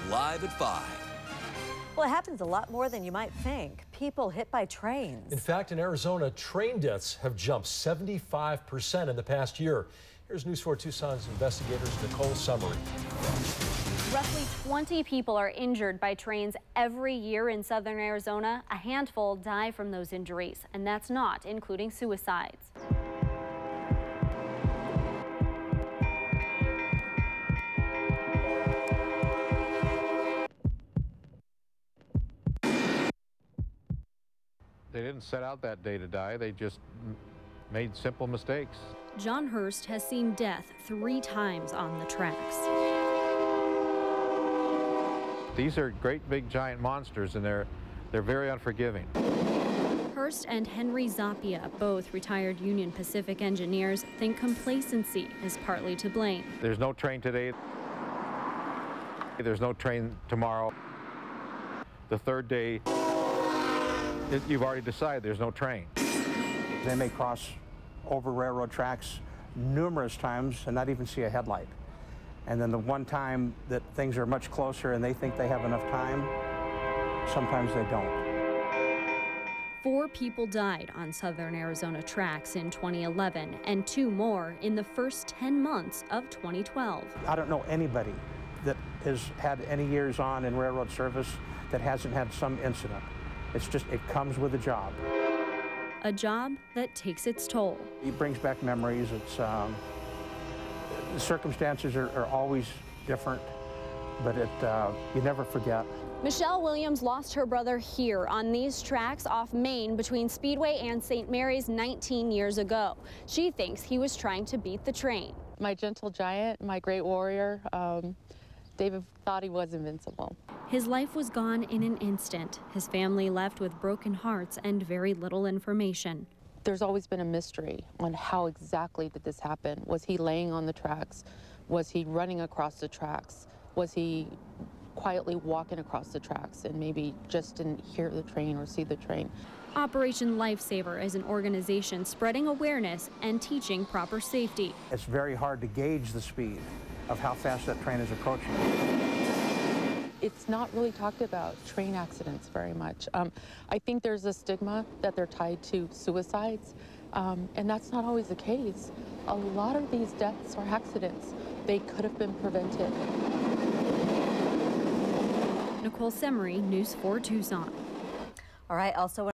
live at 5. Well, it happens a lot more than you might think. People hit by trains. In fact, in Arizona, train deaths have jumped 75% in the past year. Here's News 4 Tucson's investigators Nicole Summery. Roughly 20 people are injured by trains every year in southern Arizona. A handful die from those injuries, and that's not including suicides. They didn't set out that day to die. They just made simple mistakes. John Hurst has seen death 3 times on the tracks. These are great big giant monsters, and they're very unforgiving. Hurst and Henry Zappia, both retired Union Pacific engineers, think complacency is partly to blame. There's no train today. There's no train tomorrow. The third day, you've already decided there's no train. They may cross over railroad tracks numerous times and not even see a headlight. And then the one time that things are much closer and they think they have enough time, sometimes they don't. 4 people died on southern Arizona tracks in 2011 and 2 more in the first 10 months of 2012. I don't know anybody that has had any years on in railroad service that hasn't had some incident. It's just, it comes with a job. A job that takes its toll. It brings back memories. It's, the circumstances are always different, but you never forget. Michelle Williams lost her brother here on these tracks off Main between Speedway and St. Mary's 19 years ago. She thinks he was trying to beat the train. My gentle giant, my great warrior, David thought he was invincible. His life was gone in an instant. His family left with broken hearts and very little information. There's always been a mystery on how exactly did this happen. Was he laying on the tracks? Was he running across the tracks? Was he quietly walking across the tracks and maybe just didn't hear the train or see the train? Operation Lifesaver is an organization spreading awareness and teaching proper safety. It's very hard to gauge the speed of how fast that train is approaching. It's not really talked about, train accidents, very much. I think there's a stigma that they're tied to suicides, and that's not always the case. A lot of these deaths are accidents. They could have been prevented. Nicole Summery, News 4 Tucson. All right, also